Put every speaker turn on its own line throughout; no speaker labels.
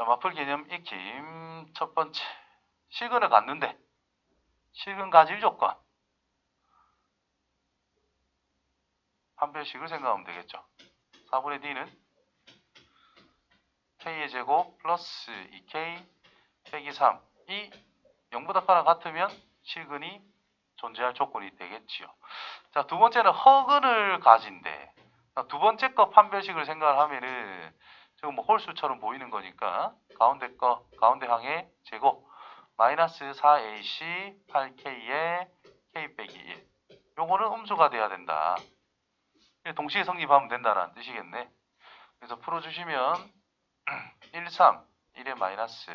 자, 마플 개념 익힘 첫 번째. 실근을 갖는데 실근 가질 조건. 판별식을 생각하면 되겠죠. 4분의 d는 k의 제곱 플러스 2k 빼기 3. 이 0보다 크거나 같으면 실근이 존재할 조건이 되겠지요. 자, 두 번째는 허근을 가진대. 두 번째 거 판별식을 생각을 하면은 지금 뭐 홀수처럼 보이는 거니까 가운데 거, 가운데 항의 제곱 마이너스 4ac 8k에 k 빼기 1. 요거는 음수가 돼야 된다. 동시에 성립하면 된다라는 뜻이겠네. 그래서 풀어주시면 1, 3, 1의 마이너스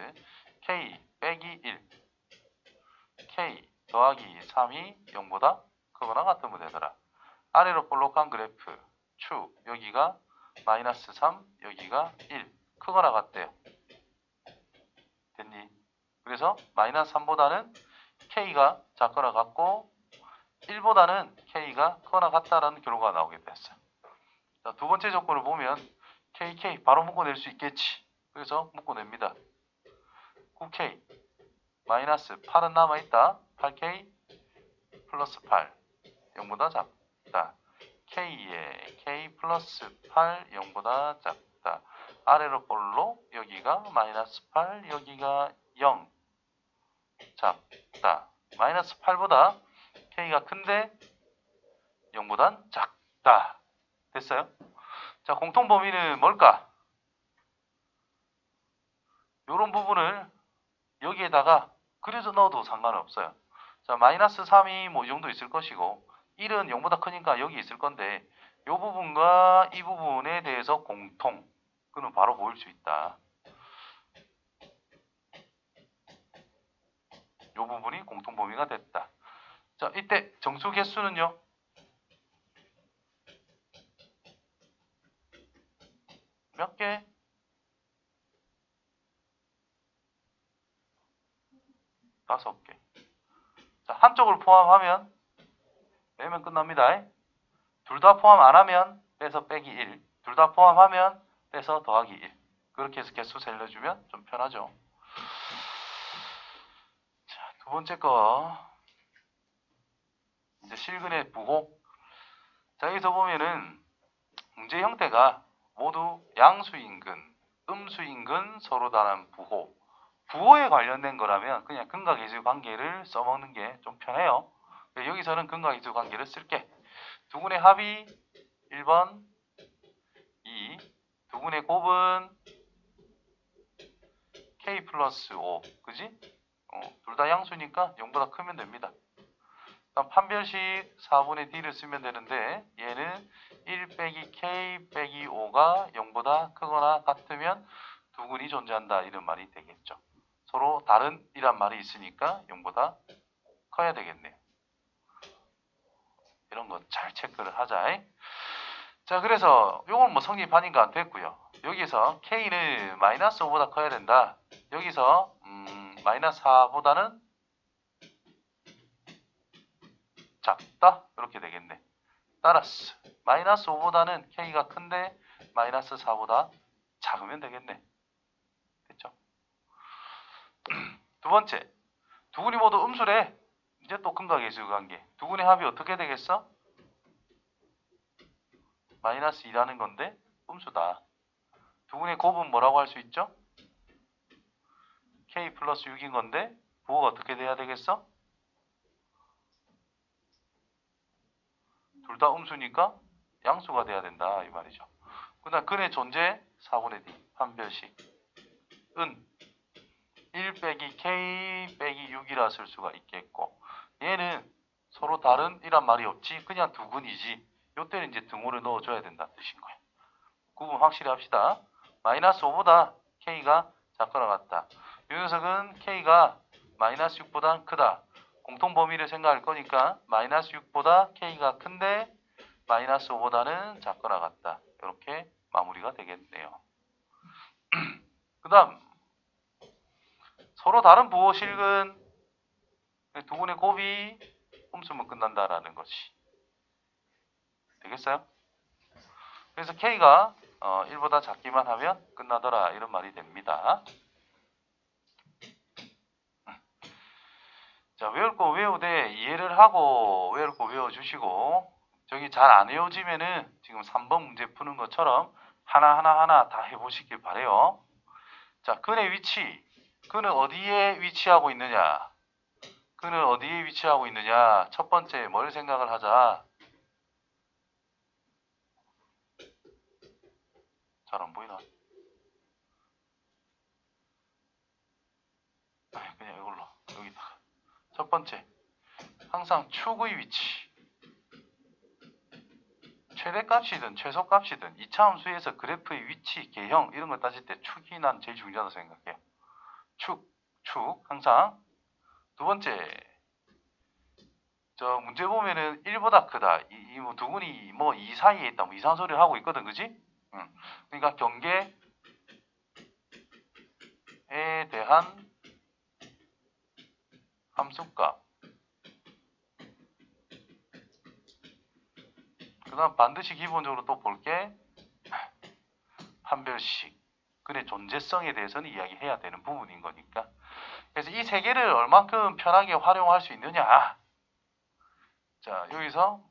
k 빼기 1 k 더하기 3이 0보다 크거나 같으면 되더라. 아래로 볼록한 그래프 축 여기가 마이너스 3 여기가 1 크거나 같대요. 됐니? 그래서 마이너스 3보다는 k가 작거나 같고 1보다는 k가 크거나 같다라는 결과가 나오게 됐어요. 자, 두 번째 조건을 보면 kk 바로 묶어낼 수 있겠지. 그래서 묶어냅니다. 9k 마이너스 8은 남아있다. 8k 플러스 8 0보다 작다. k에 k 플러스 8 0보다 작다. 아래로 볼록 여기가 마이너스 8 여기가 0 작다. 마이너스 8보다 k가 큰데 0보단 작다. 됐어요? 자, 공통 범위는 뭘까? 요런 부분을 여기에다가 그려서 넣어도 상관없어요. 자, 마이너스 3이 뭐 이 정도 있을 것이고 1은 0보다 크니까 여기 있을 건데 요 부분과 이 부분에 대해서 공통 그는 바로 보일 수 있다. 요 부분이 공통 범위가 됐다. 자, 이때 정수 개수는요. 몇 개? 다섯 개. 자, 한쪽을 포함하면 빼면 끝납니다. 둘 다 포함 안 하면 빼서 빼기 1. 둘 다 포함하면 빼서 더하기 1. 그렇게 해서 개수 살려주면 좀 편하죠. 자, 두 번째 거. 이제 실근의 부호. 자, 여기서 보면은 문제 형태가 모두 양수인근, 음수인근 서로 다른 부호. 부호에 관련된 거라면 그냥 근각이수 관계를 써먹는 게 좀 편해요. 여기서는 근각이수 관계를 쓸게. 두근의 합이 1번 2. 두근의 곱은 k 플러스 5. 그지? 둘 다 양수니까 0보다 크면 됩니다. 그럼 판별식 4분의 d를 쓰면 되는데 얘는 1 빼기 k 빼기 5가 0보다 크거나 같으면 두근이 존재한다 이런 말이 되겠죠. 서로 다른 이란 말이 있으니까 0보다 커야 되겠네요. 이런 거 잘 체크를 하자. 자, 그래서 요건 뭐 성립하니까 안 됐고요. 여기서 k는 마이너스 5보다 커야 된다. 여기서 마이너스 4보다는 작다 이렇게 되겠네. 따라서 마이너스 5보다는 k가 큰데 마이너스 4보다 작으면 되겠네. 됐죠? 두 번째, 두근이 모두 음수래. 이제 또 근각예수 관계. 두근의 합이 어떻게 되겠어? 마이너스 2라는 건데 음수다. 두근의 곱은 뭐라고 할 수 있죠? k 플러스 6인 건데 부호가 어떻게 돼야 되겠어? 둘 다 음수니까 양수가 돼야 된다 이 말이죠. 그 다음 근의 존재 4분의 d 판별식 은 1 빼기 k 빼기 6이라 쓸 수가 있겠고 얘는 서로 다른 이란 말이 없지 그냥 두근이지 요때는 이제 등호를 넣어줘야 된다는 뜻인 거예요. 구분 확실히 합시다. 마이너스 5보다 k가 작거나 같다. 이 녀석은 k가 마이너스 6보다 크다. 공통 범위를 생각할 거니까 마이너스 6보다 k가 큰데 마이너스 5보다는 작거나 같다. 이렇게 마무리가 되겠네요. 그 다음 서로 다른 부호 실근 두근의 곱이 음수면 끝난다라는 것이 되겠어요? 그래서 k가 1보다 작기만 하면 끝나더라 이런 말이 됩니다. 자, 외울 거 외우되 이해를 하고 외울 거 외워주시고 저기 잘 안 외워지면은 지금 3번 문제 푸는 것처럼 하나 다 해보시길 바래요. 자, 근의 위치. 근은 어디에 위치하고 있느냐? 근은 어디에 위치하고 있느냐? 첫 번째 뭘 생각을 하자? 잘 안 보이나? 그냥 이걸로 여기다가 첫 번째 항상 축의 위치 최대값이든 최소값이든 이차함수에서 그래프의 위치, 개형 이런 걸 따질 때 축이 난 제일 중요하다고 생각해요. 축 항상. 두 번째 저 문제 보면은 1보다 크다. 뭐 두근이 뭐 2 사이에 있다. 뭐 이상한 소리를 하고 있거든. 그지? 응. 그러니까 경계에 대한 함수값. 그 다음 반드시 기본적으로 또 볼게 판별식. 근의 존재성에 대해서는 이야기해야 되는 부분인 거니까. 그래서 이 세 개를 얼만큼 편하게 활용할 수 있느냐. 자, 여기서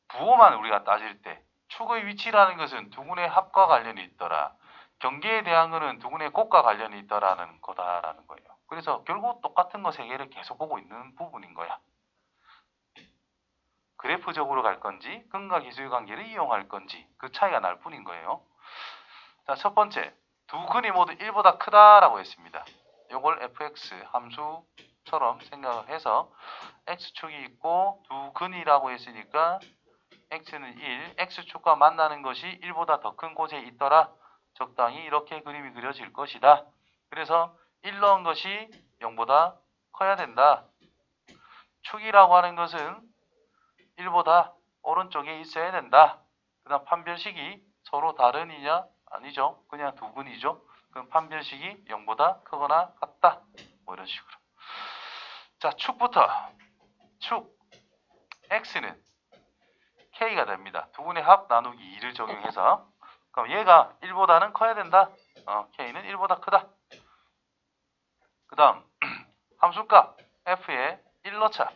부호만 우리가 따질 때 축의 위치라는 것은 두근의 합과 관련이 있더라. 경계에 대한 것은 두근의 곱과 관련이 있더라는 거다라는 거예요. 그래서 결국 똑같은 거 세 개를 계속 보고 있는 부분인 거야. 그래프적으로 갈 건지 근과 기수의 관계를 이용할 건지 그 차이가 날 뿐인 거예요. 자, 첫 번째 두 근이 모두 1보다 크다라고 했습니다. 요걸 fx 함수처럼 생각을 해서 x축이 있고 두 근이라고 했으니까 x는 1, x축과 만나는 것이 1보다 더 큰 곳에 있더라. 적당히 이렇게 그림이 그려질 것이다. 그래서 1 넣은 것이 0보다 커야 된다. 축이라고 하는 것은 1보다 오른쪽에 있어야 된다. 그 다음 판별식이 서로 다른이냐? 아니죠. 그냥 두 근이죠. 그럼 판별식이 0보다 크거나 같다. 뭐 이런 식으로. 자, 축부터. 축. x는 k가 됩니다. 두 분의 합 나누기 2를 적용해서 그럼 얘가 1보다는 커야 된다. k는 1보다 크다. 그 다음 함수값 f에 1 넣자.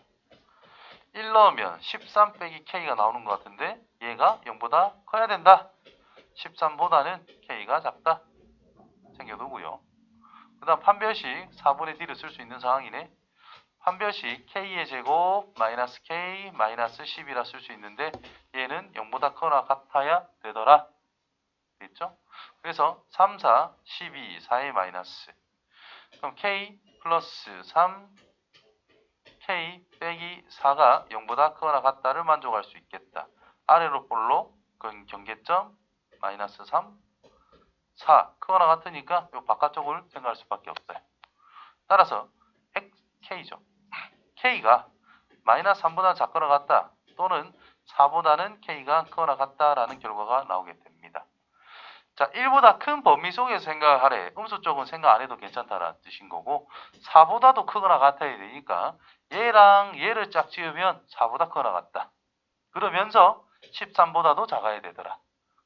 1 넣으면 13 빼기 k가 나오는 것 같은데 얘가 0보다 커야 된다. 13보다는 k가 작다. 챙겨두고요. 그 다음 판별식 4분의 d를 쓸 수 있는 상황이네. 판별식 k의 제곱 마이너스 k 마이너스 10이라 쓸 수 있는데 얘는 0보다 크거나 같아야 되더라. 됐죠? 그래서 3, 4, 12, 4의 마이너스. 그럼 k 플러스 3, k 빼기 4가 0보다 크거나 같다를 만족할 수 있겠다. 아래로 볼로 그건 경계점 마이너스 3, 4 크거나 같으니까 이 바깥쪽을 생각할 수밖에 없어요. 따라서 k죠. k가 마이너스 3보다 작거나 같다 또는 4보다는 k가 크거나 같다라는 결과가 나오게 됩니다. 자, 1보다 큰 범위 속에서 생각을 하래. 음수 쪽은 생각 안 해도 괜찮다라는 뜻인 거고 4보다도 크거나 같아야 되니까 얘랑 얘를 짝 지으면 4보다 크거나 같다. 그러면서 13보다도 작아야 되더라.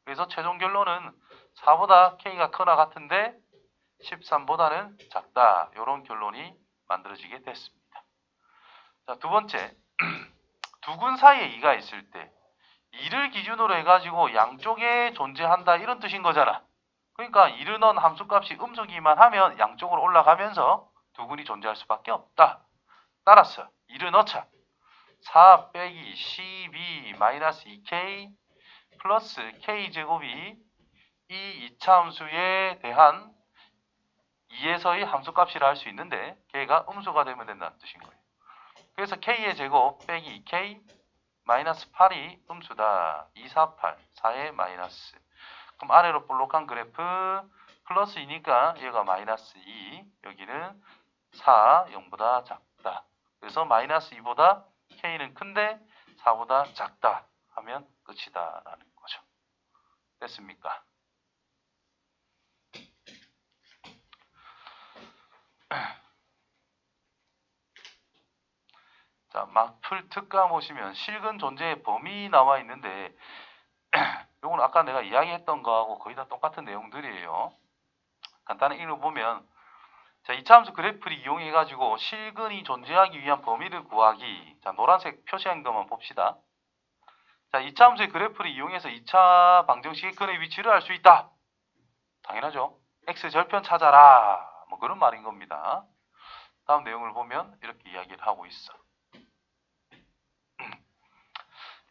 그래서 최종 결론은 4보다 k가 크거나 같은데 13보다는 작다. 이런 결론이 만들어지게 됐습니다. 자, 두 번째, 두 근 사이에 2가 있을 때 2를 기준으로 해가지고 양쪽에 존재한다 이런 뜻인 거잖아. 그러니까 2를 넣은 함수값이 음수기만 하면 양쪽으로 올라가면서 두 근이 존재할 수밖에 없다. 따라서 2를 넣자. 4 빼기 12 마이너스 2k 플러스 k제곱이 이 2차 함수에 대한 2에서의 함수값이라 할 수 있는데 걔가 음수가 되면 된다는 뜻인 거예요. 그래서 k의 제곱 빼기 2k 마이너스 8이 음수다. 2, 4, 8, 4의 마이너스. 그럼 아래로 볼록한 그래프 플러스이니까 얘가 마이너스 2, 여기는 4, 0보다 작다. 그래서 마이너스 2보다 k는 큰데 4보다 작다 하면 끝이다 라는 거죠. 됐습니까? 자, 막풀 특강 보시면 실근 존재의 범위 나와 있는데 요건 아까 내가 이야기했던 거하고 거의 다 똑같은 내용들이에요. 간단히 읽어보면, 자, 이차함수 그래프를 이용해 가지고 실근이 존재하기 위한 범위를 구하기. 자, 노란색 표시한 것만 봅시다. 자, 이차함수의 그래프를 이용해서 2차 방정식의 근의 위치를 알 수 있다. 당연하죠. x 절편 찾아라. 뭐 그런 말인 겁니다. 다음 내용을 보면 이렇게 이야기를 하고 있어.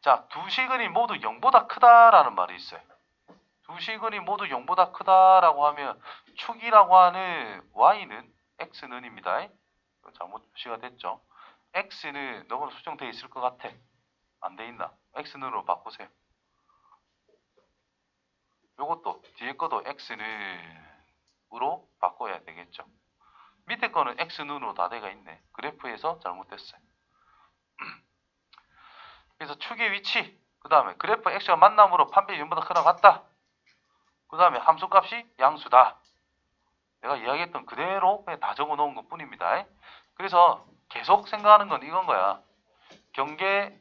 자, 두 실근이 모두 0보다 크다라는 말이 있어요. 두 실근이 모두 0보다 크다라고 하면 축이라고 하는 y는 x는입니다. 잘못 표시가 됐죠. x는 너무 수정되어 있을 것 같아. 안 돼 있나? x는으로 바꾸세요. 요것도 뒤에 거도 x는으로 바꿔야 되겠죠. 밑에 거는 x는으로 다 돼가 있네. 그래프에서 잘못됐어요. 그래서 축의 위치, 그 다음에 그래프 x가 만남으로 판별이 0보다 크다 같다. 그 다음에 함수값이 양수다. 내가 이야기했던 그대로 그냥 다 적어 놓은 것 뿐입니다. 그래서 계속 생각하는 건 이건 거야. 경계,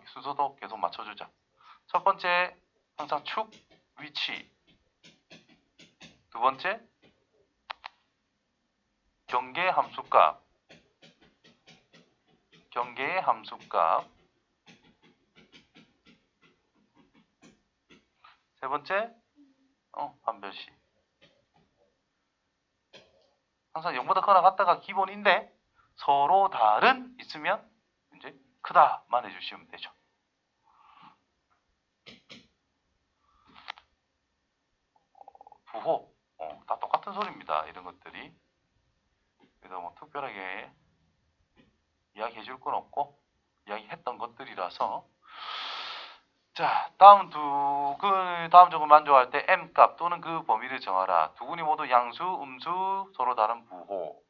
순서도 계속 맞춰주자. 첫 번째, 항상 축, 위치. 두 번째, 경계 함수값. 경계의 함수값. 세 번째, 판별식. 항상 0보다 크거나 같다가 기본인데 서로 다른 있으면 이제 크다만 해주시면 되죠. 부호, 다 똑같은 소리입니다. 이런 것들이. 그래서 뭐 특별하게 이야기해 줄 건 없고 이야기했던 것들이라서. 자, 다음 적을 만족할 때 m값 또는 그 범위를 정하라. 두 근이 모두 양수, 음수, 서로 다른 부호.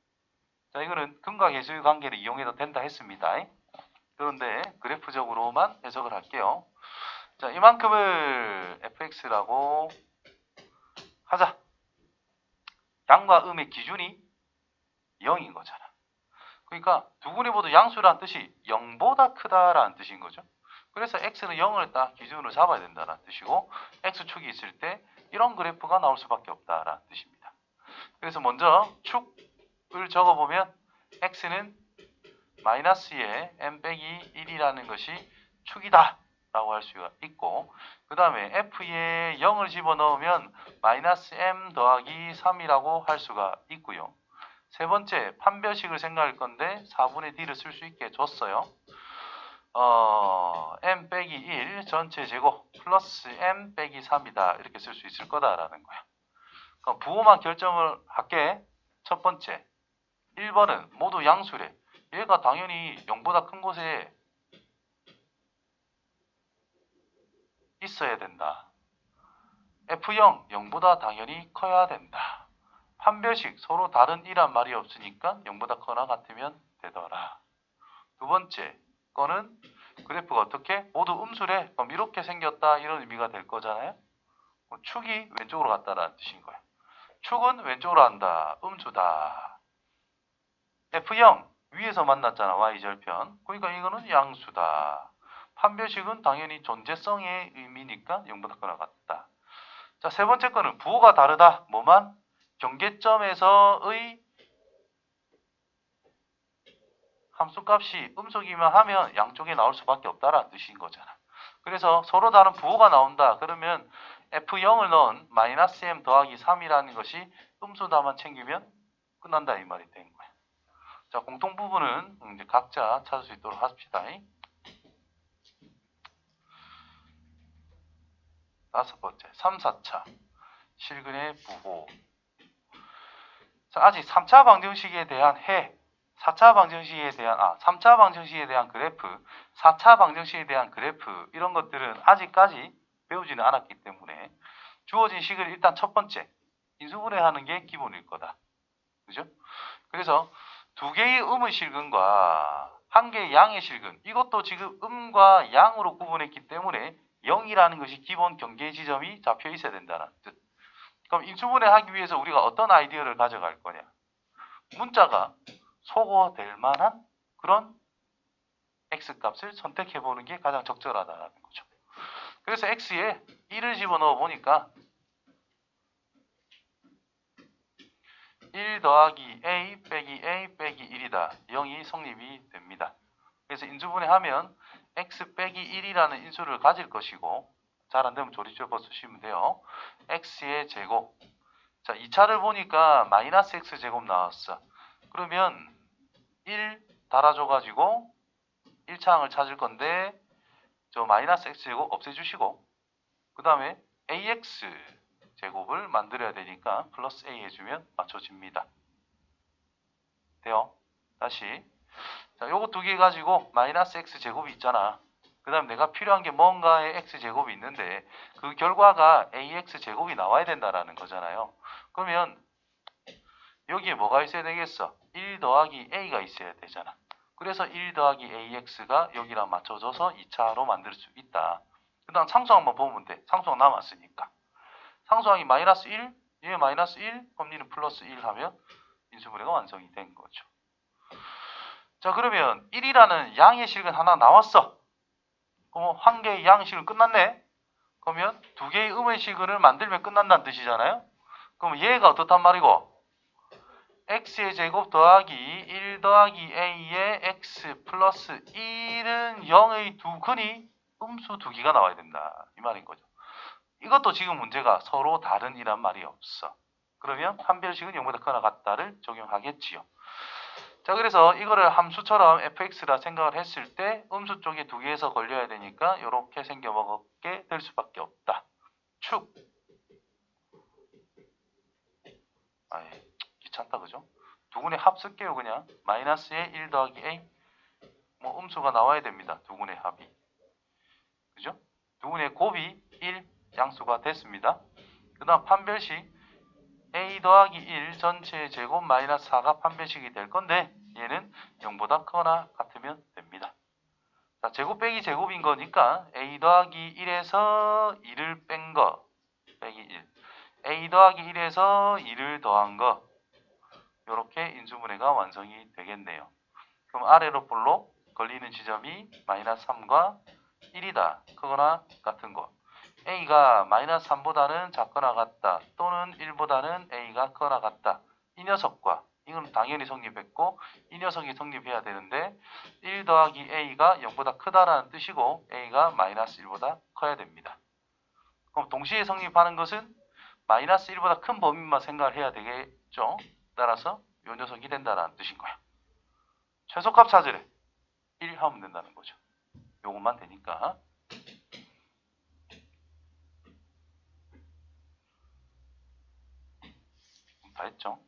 자, 이거는 근과 계수의 관계를 이용해도 된다 했습니다. 그런데 그래프적으로만 해석을 할게요. 자, 이만큼을 fx라고 하자. 양과 음의 기준이 0인 거잖아. 그러니까 두 근이 모두 양수라는 뜻이 0보다 크다라는 뜻인 거죠. 그래서 x는 0을 딱 기준으로 잡아야 된다는 뜻이고, x축이 있을 때 이런 그래프가 나올 수밖에 없다라는 뜻입니다. 그래서 먼저 축을 적어보면 x는 마이너스의 m 빼기 1이라는 것이 축이다 라고 할 수가 있고, 그 다음에 f에 0을 집어넣으면 마이너스 m 더하기 3이라고 할 수가 있고요. 세 번째, 판별식을 생각할 건데 4분의 d를 쓸 수 있게 줬어요. m 빼기 1 전체 제곱 플러스 m 빼기 3이다 이렇게 쓸 수 있을 거다라는 거야. 그럼 부호만 결정을 할게. 첫 번째, 1번은 모두 양수래. 얘가 당연히 0보다 큰 곳에 있어야 된다. F0, 0보다 당연히 커야 된다. 판별식, 서로 다른 이란 말이 없으니까 0보다 커나 같으면 되더라. 두 번째 거는 그래프가 어떻게? 모두 음수래. 그럼 이렇게 생겼다 이런 의미가 될 거잖아요. 축이 왼쪽으로 갔다라는 뜻인 거야. 축은 왼쪽으로 간다. 음수다. F0 위에서 만났잖아. Y절편. 그러니까 이거는 양수다. 판별식은 당연히 존재성의 의미니까 0보다 크거나 같다. 자, 세 번째 거는 부호가 다르다. 뭐만? 경계점에서의 함수값이 음수기만 하면 양쪽에 나올 수밖에 없다라는 뜻인 거잖아. 그래서 서로 다른 부호가 나온다. 그러면 F0을 넣은 마이너스 M 더하기 3이라는 것이 음수다만 챙기면 끝난다 이 말이 된 거야. 자, 공통 부분은 이제 각자 찾을 수 있도록 합시다. 다섯 번째, 3, 4차 실근의 부호. 자, 아직 3차 방정식에 대한 4차 방정식에 대한 3차 방정식에 대한 그래프, 4차 방정식에 대한 그래프 이런 것들은 아직까지 배우지는 않았기 때문에 주어진 식을 일단 첫 번째 인수분해하는 게 기본일 거다. 그죠? 그래서 두 개의 음의 실근과 한 개의 양의 실근, 이것도 지금 음과 양으로 구분했기 때문에 0이라는 것이 기본 경계 지점이 잡혀 있어야 된다는 뜻. 그럼 인수분해하기 위해서 우리가 어떤 아이디어를 가져갈 거냐? 문자가 소거될 만한 그런 x값을 선택해보는 게 가장 적절하다는 거죠. 그래서 x에 1을 집어넣어 보니까 1 더하기 a 빼기 1이다. 0이 성립이 됩니다. 그래서 인수분해하면 x 빼기 1이라는 인수를 가질 것이고, 잘 안되면 조립제법 쓰시면 돼요. x의 제곱. 자, 2차를 보니까 마이너스 x 제곱 나왔어. 그러면 1 달아줘가지고 1차항을 찾을 건데, 저 마이너스 x 제곱 없애주시고, 그 다음에 ax 제곱을 만들어야 되니까 플러스 a 해주면 맞춰집니다. 돼요? 다시. 자, 요거 두 개 가지고 마이너스 x 제곱이 있잖아. 그 다음 내가 필요한 게 뭔가의 x 제곱이 있는데 그 결과가 ax 제곱이 나와야 된다라는 거잖아요. 그러면 여기에 뭐가 있어야 되겠어? 1 더하기 a가 있어야 되잖아. 그래서 1 더하기 ax가 여기랑 맞춰져서 2차로 만들 수 있다. 그 다음 상수항 한번 보면 돼. 상수항 남았으니까. 상수항이 마이너스 1, 얘 마이너스 1, 그럼 얘는 플러스 1 하면 인수분해가 완성이 된 거죠. 자, 그러면 1이라는 양의 식은 하나 나왔어. 그럼 한 개의 양의 식은 끝났네. 그러면 두 개의 음의 식을 만들면 끝난다는 뜻이잖아요. 그럼 얘가 어떻단 말이고? x의 제곱 더하기 1 더하기 a의 x 플러스 1은 0의 두 근이 음수 두 개가 나와야 된다. 이 말인 거죠. 이것도 지금 문제가 서로 다른 이란 말이 없어. 그러면 판별식은 0보다 크거나 같다를 적용하겠지요. 자, 그래서 이거를 함수처럼 fx라 생각을 했을 때 음수 쪽에 두 개에서 걸려야 되니까 이렇게 생겨먹게 될 수밖에 없다. 축. 아이, 귀찮다, 그죠? 두 군의 합 쓸게요, 그냥. 마이너스의 1 더하기 a. 뭐 음수가 나와야 됩니다. 두 군의 합이. 그죠? 두 군의 곱이 1 양수가 됐습니다. 그 다음 판별식 a 더하기 1 전체의 제곱 마이너스 4가 판별식이 될 건데 얘는 0보다 크거나 같으면 됩니다. 자, 제곱 빼기 제곱인 거니까 a 더하기 1에서 2를 뺀 거 빼기 1, a 더하기 1에서 2를 더한 거, 이렇게 인수분해가 완성이 되겠네요. 그럼 아래로 볼록 걸리는 지점이 마이너스 3과 1이다. 크거나 같은 거. a가 마이너스 3보다는 작거나 같다. 또는 1보다는 a가 크거나 같다. 이 녀석과 이건 당연히 성립했고 이 녀석이 성립해야 되는데 1 더하기 a가 0보다 크다라는 뜻이고 a가 마이너스 1보다 커야 됩니다. 그럼 동시에 성립하는 것은 마이너스 1보다 큰 범위만 생각을 해야 되겠죠. 따라서 이 녀석이 된다라는 뜻인 거야. 최소값 찾으래. 1 하면 된다는 거죠. 요것만 되니까. 다 했죠.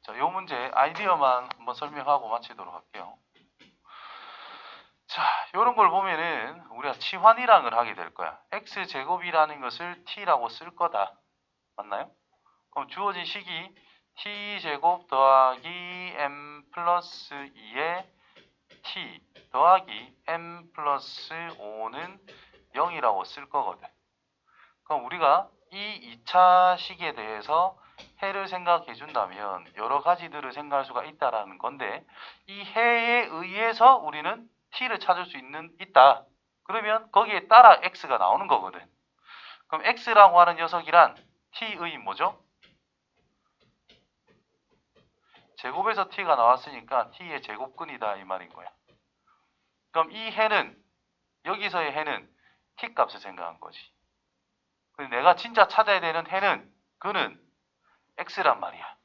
자, 요 문제 아이디어만 한번 설명하고 마치도록 할게요. 자, 요런 걸 보면은 우리가 치환이랑을 하게 될 거야. x제곱이라는 것을 t라고 쓸 거다. 맞나요? 그럼 주어진 식이 t제곱 더하기 m 플러스 2의 t 더하기 m 플러스 5는 0이라고 쓸 거거든. 그럼 우리가 이 2차 식에 대해서 해를 생각해 준다면 여러 가지들을 생각할 수가 있다라는 건데 이 해에 의해서 우리는 t를 찾을 수 있다. 그러면 거기에 따라 x가 나오는 거거든. 그럼 x라고 하는 녀석이란 t의 뭐죠? 제곱에서 t가 나왔으니까 t의 제곱근이다 이 말인 거야. 그럼 이 해는 여기서의 해는 t 값을 생각한 거지. 근데 내가 진짜 찾아야 되는 해는 그는 x란 말이야.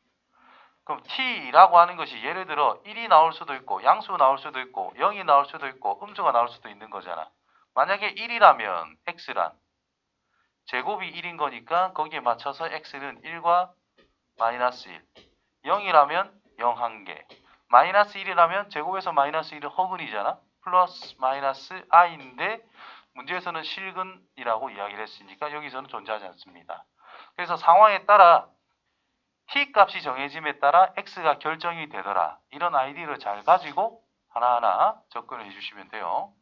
그럼 t라고 하는 것이 예를 들어 1이 나올 수도 있고 양수 나올 수도 있고 0이 나올 수도 있고 음수가 나올 수도 있는 거잖아. 만약에 1이라면 x란 제곱이 1인 거니까 거기에 맞춰서 x는 1과 마이너스 1, 0이라면 0 한 개, 마이너스 1이라면 제곱에서 마이너스 1은 허근이잖아. 플러스 마이너스 i인데 문제에서는 실근이라고 이야기를 했으니까 여기서는 존재하지 않습니다. 그래서 상황에 따라 t 값이 정해짐에 따라 x가 결정이 되더라. 이런 아이디어를 잘 가지고 하나하나 접근을 해주시면 돼요.